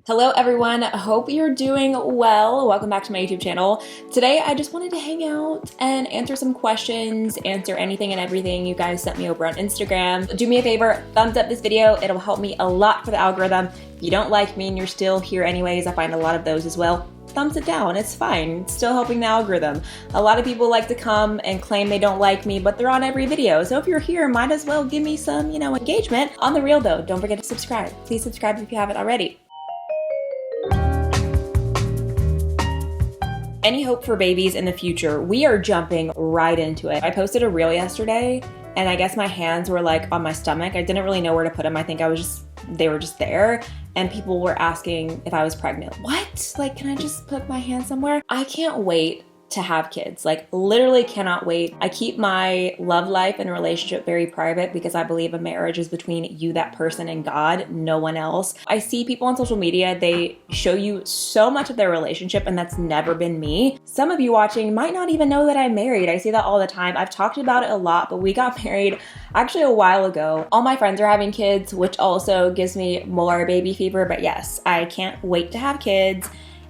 Hello everyone, hope you're doing well. Welcome back to my YouTube channel. Today I just wanted to hang out and answer some questions, answer anything and everything you guys sent me over on Instagram. Do me a favor, thumbs up this video. It'll help me a lot for the algorithm. If you don't like me and you're still here anyways, I find a lot of those as well. Thumbs it down, it's fine. It's still helping the algorithm. A lot of people like to come and claim they don't like me, but they're on every video. So if you're here, might as well give me some, engagement. On the real though, don't forget to subscribe. Please subscribe if you haven't already. Any hope for babies in the future? We are jumping right into it. I posted a reel yesterday and I guess my hands were like on my stomach. I didn't really know where to put them. I think they were just there. And people were asking if I was pregnant. What? Like, can I just put my hand somewhere? I can't wait to have kids. Like, literally cannot wait. I keep my love life and relationship very private because I believe a marriage is between you, that person, and God, no one else. I see people on social media, they show you so much of their relationship, and that's never been me. Some of you watching might not even know that I'm married. I see that all the time. I've talked about it a lot, but we got married actually a while ago. All my friends are having kids, which also gives me more baby fever, but yes, I can't wait to have kids.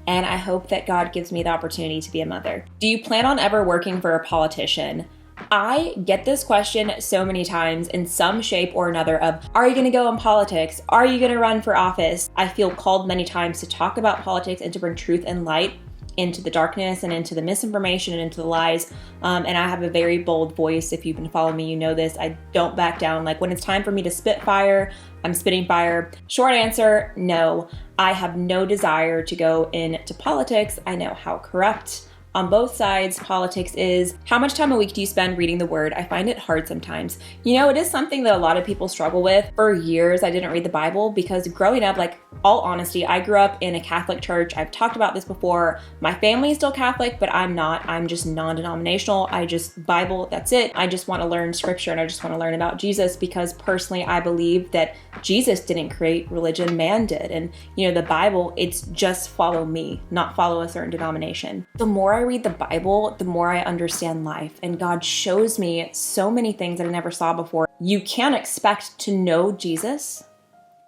And I hope that God gives me the opportunity to be a mother. Do you plan on ever working for a politician? I get this question so many times in some shape or another of, are you gonna go in politics? Are you gonna run for office? I feel called many times to talk about politics and to bring truth and light into the darkness and into the misinformation and into the lies. And I have a very bold voice. If you've been following me, you know this. I don't back down. Like, when it's time for me to spit fire, I'm spitting fire. Short answer, no. I have no desire to go into politics. I know how corrupt on both sides politics is. How much time a week do you spend reading the word? I find it hard sometimes. It is something that a lot of people struggle with. For years, I didn't read the Bible because growing up, like, all honesty, I grew up in a Catholic church. I've talked about this before. My family is still Catholic, but I'm not. I'm just non-denominational. I just Bible, that's it. I just want to learn scripture and I just want to learn about Jesus because personally, I believe that Jesus didn't create religion, man did. And the Bible, it's just follow me, not follow a certain denomination. The more I read the Bible, the more I understand life, and God shows me so many things that I never saw before. You can't expect to know Jesus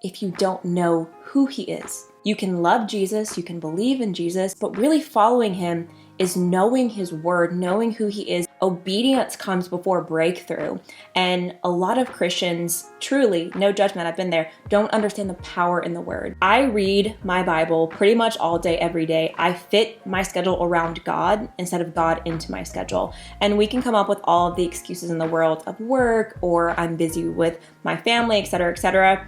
if you don't know who he is. You can love Jesus, you can believe in Jesus, but really following him is knowing his word, knowing who he is. Obedience comes before breakthrough. And a lot of Christians, truly, no judgment, I've been there, don't understand the power in the word. I read my Bible pretty much all day, every day. I fit my schedule around God instead of God into my schedule. And we can come up with all of the excuses in the world of work, or I'm busy with my family, etc., etc.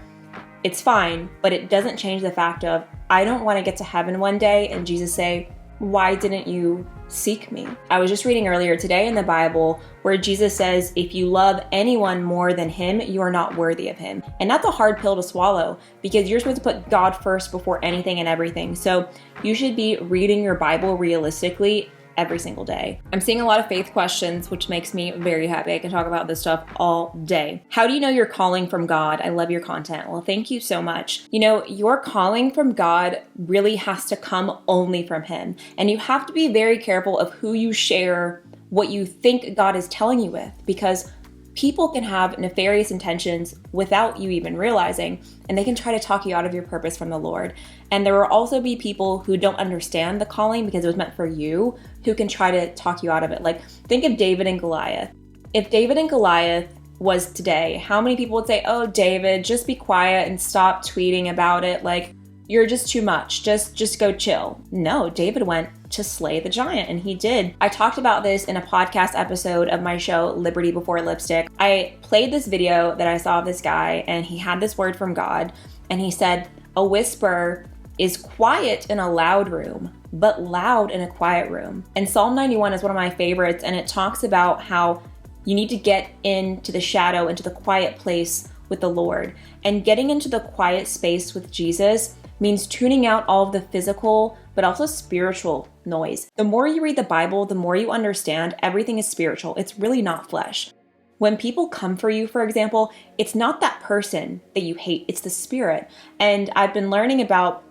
It's fine, but it doesn't change the fact of, I don't want to get to heaven one day and Jesus say, why didn't you seek me? I was just reading earlier today in the Bible where Jesus says, if you love anyone more than him, you are not worthy of him. And that's a hard pill to swallow because you're supposed to put God first before anything and everything. So you should be reading your Bible realistically every single day. I'm seeing a lot of faith questions, which makes me very happy. I can talk about this stuff all day. How do you know you're calling from God? I love your content. Well, thank you so much. Your calling from God really has to come only from him. And you have to be very careful of who you share what you think God is telling you with, because people can have nefarious intentions without you even realizing, and they can try to talk you out of your purpose from the Lord. And there will also be people who don't understand the calling because it was meant for you, who can try to talk you out of it. Like, think of David and Goliath. If David and Goliath was today, how many people would say, oh, David, just be quiet and stop tweeting about it. Like, you're just too much. Just go chill. No, David went to slay the giant, and he did. I talked about this in a podcast episode of my show, Liberty Before Lipstick. I played this video that I saw of this guy, and he had this word from God, and he said, a whisper is quiet in a loud room, but loud in a quiet room. And Psalm 91 is one of my favorites, and it talks about how you need to get into the shadow, into the quiet place with the Lord. And getting into the quiet space with Jesus means tuning out all of the physical, but also spiritual noise. The more you read the Bible, the more you understand everything is spiritual. It's really not flesh. When people come for you, for example, it's not that person that you hate, it's the spirit. And I've been learning about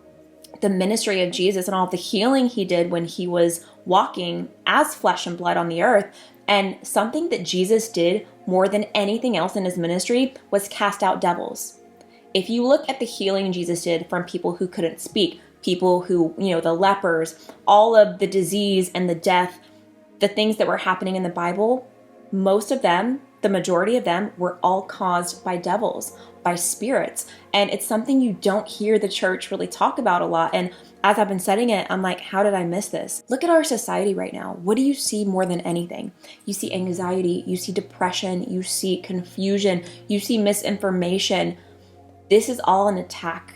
the ministry of Jesus and all of the healing he did when he was walking as flesh and blood on the earth. And something that Jesus did more than anything else in his ministry was cast out devils. If you look at the healing Jesus did from people who couldn't speak, people who, the lepers, all of the disease and the death, the things that were happening in the Bible, most of them, the majority of them, were all caused by devils, by spirits. And it's something you don't hear the church really talk about a lot. And as I've been studying it, I'm like, how did I miss this? Look at our society right now. What do you see more than anything? You see anxiety, you see depression, you see confusion, you see misinformation. This is all an attack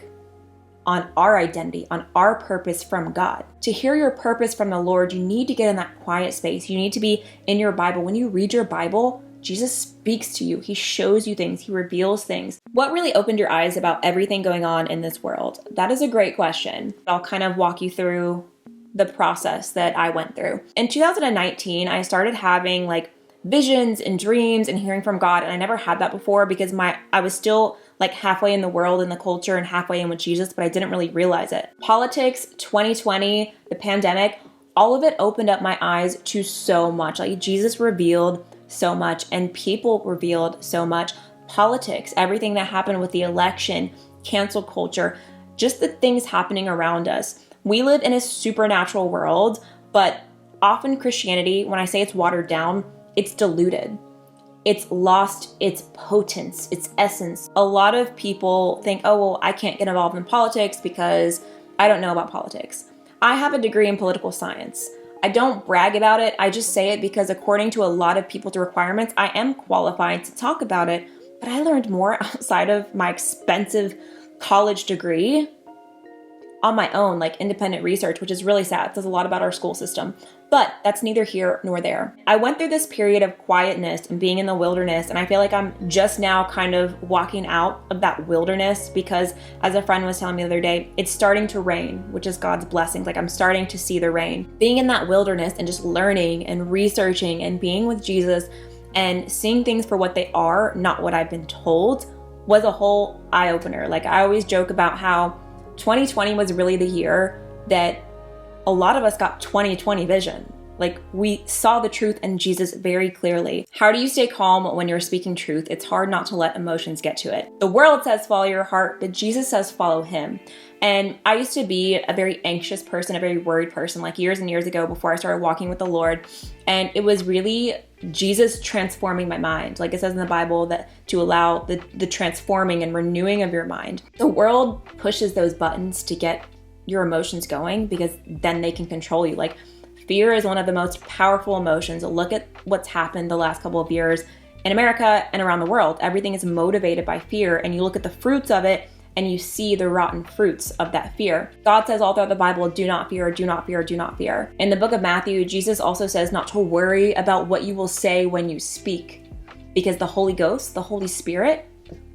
on our identity, on our purpose from God. To hear your purpose from the Lord, you need to get in that quiet space. You need to be in your Bible. When you read your Bible, Jesus speaks to you. He shows you things. He reveals things. What really opened your eyes about everything going on in this world? That is a great question. I'll kind of walk you through the process that I went through. In 2019, I started having visions and dreams and hearing from God. And I never had that before because I was still halfway in the world and the culture and halfway in with Jesus, but I didn't really realize it. Politics, 2020, the pandemic, all of it opened up my eyes to so much. Jesus revealed so much and people revealed so much. Politics, everything that happened with the election, cancel culture, just the things happening around us. We live in a supernatural world, but often Christianity, when I say it's watered down, it's diluted. It's lost its potence, its essence. A lot of people think, oh, well, I can't get involved in politics because I don't know about politics. I have a degree in political science. I don't brag about it. I just say it because according to a lot of people's requirements, I am qualified to talk about it. But I learned more outside of my expensive college degree on my own, independent research, which is really sad. It says a lot about our school system. But that's neither here nor there. I went through this period of quietness and being in the wilderness, and I feel like I'm just now kind of walking out of that wilderness because, as a friend was telling me the other day, it's starting to rain, which is God's blessings. I'm starting to see the rain. Being in that wilderness and just learning and researching and being with Jesus and seeing things for what they are, not what I've been told, was a whole eye-opener. I always joke about how 2020 was really the year that a lot of us got 2020 vision. We saw the truth in Jesus very clearly. How do you stay calm when you're speaking truth? It's hard not to let emotions get to it. The world says follow your heart, but Jesus says follow him. And I used to be a very anxious person, a very worried person, years and years ago before I started walking with the Lord. And it was really Jesus transforming my mind. It says in the Bible that to allow the transforming and renewing of your mind. The world pushes those buttons to get your emotions going because then they can control you. Fear is one of the most powerful emotions. Look at what's happened the last couple of years in America and around the world. Everything is motivated by fear, and you look at the fruits of it and you see the rotten fruits of that fear. God says all throughout the Bible, do not fear, do not fear, do not fear. In the book of Matthew, Jesus also says not to worry about what you will say when you speak, because the Holy Ghost, the Holy Spirit,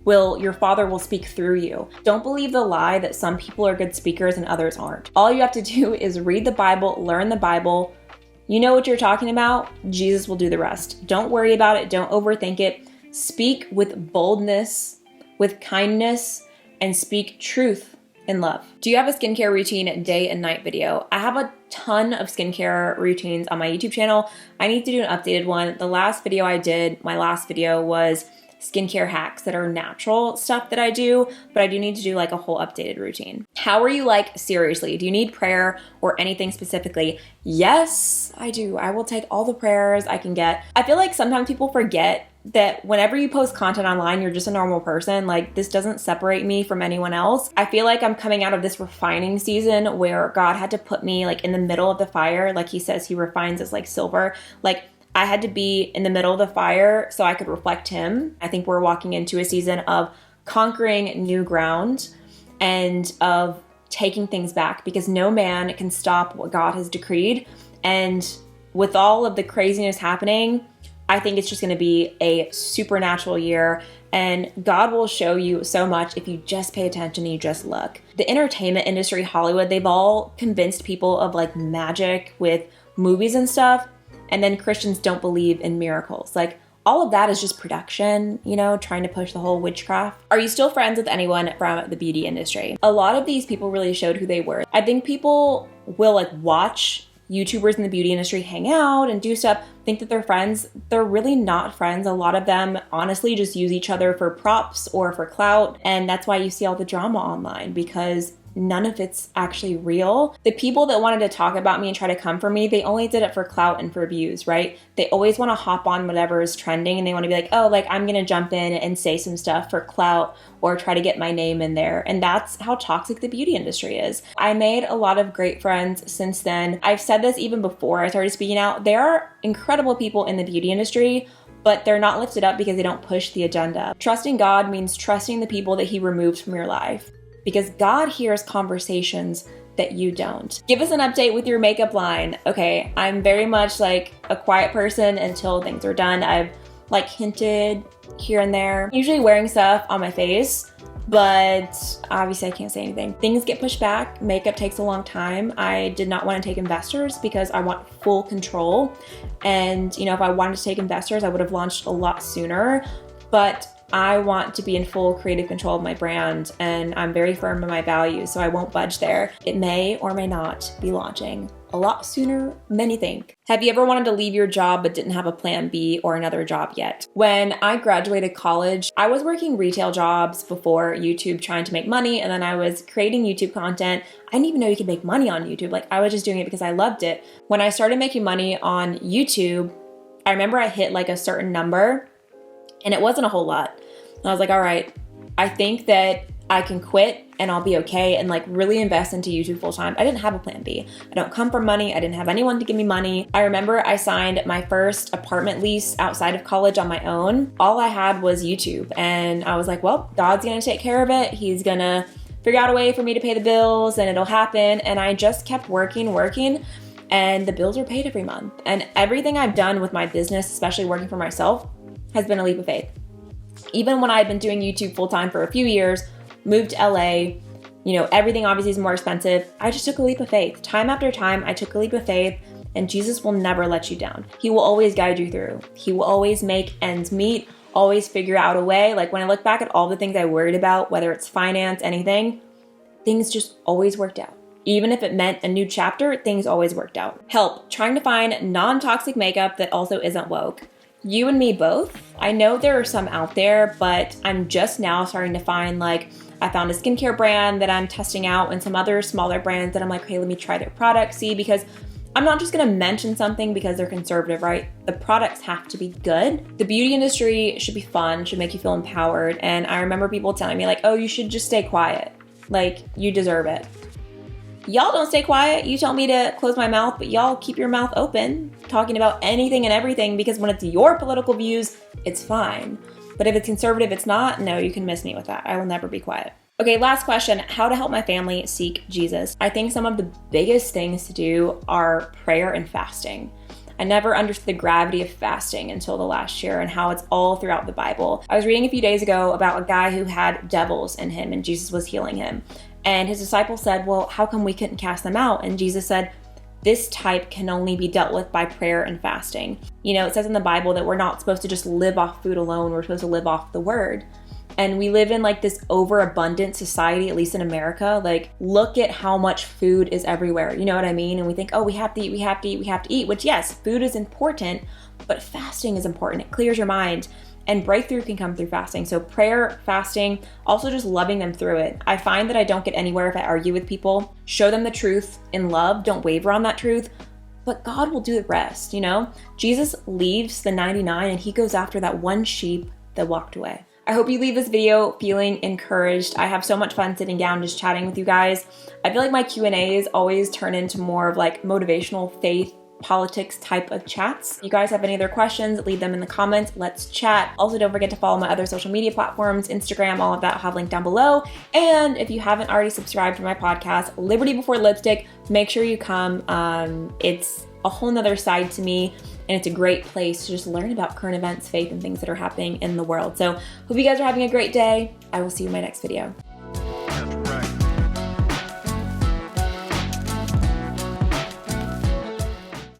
your Father will speak through you. Don't believe the lie that some people are good speakers and others aren't. All you have to do is read the Bible, learn the Bible. You know what you're talking about. Jesus will do the rest. Don't worry about it. Don't overthink it. Speak with boldness, with kindness, and speak truth in love. Do you have a skincare routine day and night video? I have a ton of skincare routines on my YouTube channel. I need to do an updated one. The last video I did, my last video was skincare hacks that are natural stuff that I do, but I do need to do a whole updated routine. How are you seriously? Do you need prayer or anything specifically? Yes, I do. I will take all the prayers I can get. I feel like sometimes people forget that whenever you post content online, you're just a normal person. This doesn't separate me from anyone else. I feel like I'm coming out of this refining season where God had to put me in the middle of the fire. He says he refines us like silver. I had to be in the middle of the fire so I could reflect him. I think we're walking into a season of conquering new ground and of taking things back because no man can stop what God has decreed. And with all of the craziness happening, I think it's just going to be a supernatural year, and God will show you so much if you just pay attention and you just look. The entertainment industry, Hollywood, they've all convinced people of magic with movies and stuff. And then Christians don't believe in miracles. All of that is just production, trying to push the whole witchcraft. Are you still friends with anyone from the beauty industry? A lot of these people really showed who they were. I think people will watch YouTubers in the beauty industry hang out and do stuff, think that they're friends. They're really not friends. A lot of them honestly just use each other for props or for clout. And that's why you see all the drama online, because none of it's actually real. The people that wanted to talk about me and try to come for me, they only did it for clout and for views, right? They always want to hop on whatever is trending and they want to be like, oh, like I'm going to jump in and say some stuff for clout or try to get my name in there. And that's how toxic the beauty industry is. I made a lot of great friends since then. I've said this even before I started speaking out. There are incredible people in the beauty industry, but they're not lifted up because they don't push the agenda. Trusting God means trusting the people that He removes from your life, because God hears conversations that you don't. Give us an update with your makeup line. Okay, I'm very much like a quiet person until things are done. I've like hinted here and there, usually wearing stuff on my face, but obviously I can't say anything. Things get pushed back. Makeup takes a long time. I did not want to take investors because I want full control. And you know, if I wanted to take investors, I would have launched a lot sooner, but I want to be in full creative control of my brand, and I'm very firm in my values, so I won't budge there. It may or may not be launching a lot sooner than you think. Have you ever wanted to leave your job but didn't have a plan B or another job yet? When I graduated college, I was working retail jobs before YouTube trying to make money, and then I was creating YouTube content. I didn't even know you could make money on YouTube. Like, I was just doing it because I loved it. When I started making money on YouTube, I remember I hit like a certain number, and it wasn't a whole lot. And I was like, all right, I think that I can quit and I'll be okay and like really invest into YouTube full time. I didn't have a plan B. I don't come from money. I didn't have anyone to give me money. I remember I signed my first apartment lease outside of college on my own. All I had was YouTube. And I was like, well, God's gonna take care of it. He's gonna figure out a way for me to pay the bills and it'll happen. And I just kept working, and the bills were paid every month. And everything I've done with my business, especially working for myself, has been a leap of faith. Even when I've been doing YouTube full time for a few years, moved to LA, you know, everything obviously is more expensive. I just took a leap of faith. Time after time, I took a leap of faith, and Jesus will never let you down. He will always guide you through. He will always make ends meet, always figure out a way. Like when I look back at all the things I worried about, whether it's finance, anything, things just always worked out. Even if it meant a new chapter, things always worked out. Help, trying to find non-toxic makeup that also isn't woke. You and me both. I know there are some out there, but I'm just now starting to find, like, I found a skincare brand that I'm testing out and some other smaller brands that I'm like, hey, let me try their product, see, because I'm not just gonna mention something because they're conservative, right? The products have to be good. The beauty industry should be fun, should make you feel empowered. And I remember people telling me like, oh, you should just stay quiet. Like, you deserve it. Y'all don't stay quiet. You tell me to close my mouth, but y'all keep your mouth open, talking about anything and everything, because when it's your political views, it's fine. But if it's conservative, it's not. No, you can miss me with that. I will never be quiet. Okay, last question. How to help my family seek Jesus. I think some of the biggest things to do are prayer and fasting. I never understood the gravity of fasting until the last year and how it's all throughout the Bible. I was reading a few days ago about a guy who had devils in him and Jesus was healing him. And his disciples said, well, how come we couldn't cast them out? And Jesus said, this type can only be dealt with by prayer and fasting. You know, it says in the Bible that we're not supposed to just live off food alone. We're supposed to live off the word. And we live in like this overabundant society, at least in America. Like, look at how much food is everywhere. You know what I mean? And we think, oh, we have to eat, we have to eat, we have to eat, which yes, food is important, but fasting is important. It clears your mind. And breakthrough can come through fasting. So prayer, fasting, also just loving them through it. I find that I don't get anywhere if I argue with people. Show them the truth in love. Don't waver on that truth. But God will do the rest, you know? Jesus leaves the 99 and he goes after that one sheep that walked away. I hope you leave this video feeling encouraged. I have so much fun sitting down just chatting with you guys. I feel like my Q&As always turn into more of like motivational faith politics type of chats. You guys have any other questions, leave them in the comments. Let's chat. Also, don't forget to follow my other social media platforms, Instagram, all of that I'll have linked down below. And if you haven't already subscribed to my podcast, Liberty Before Lipstick, make sure you come. It's a whole nother side to me, and it's a great place to just learn about current events, faith, and things that are happening in the world. So hope you guys are having a great day. I will see you in my next video.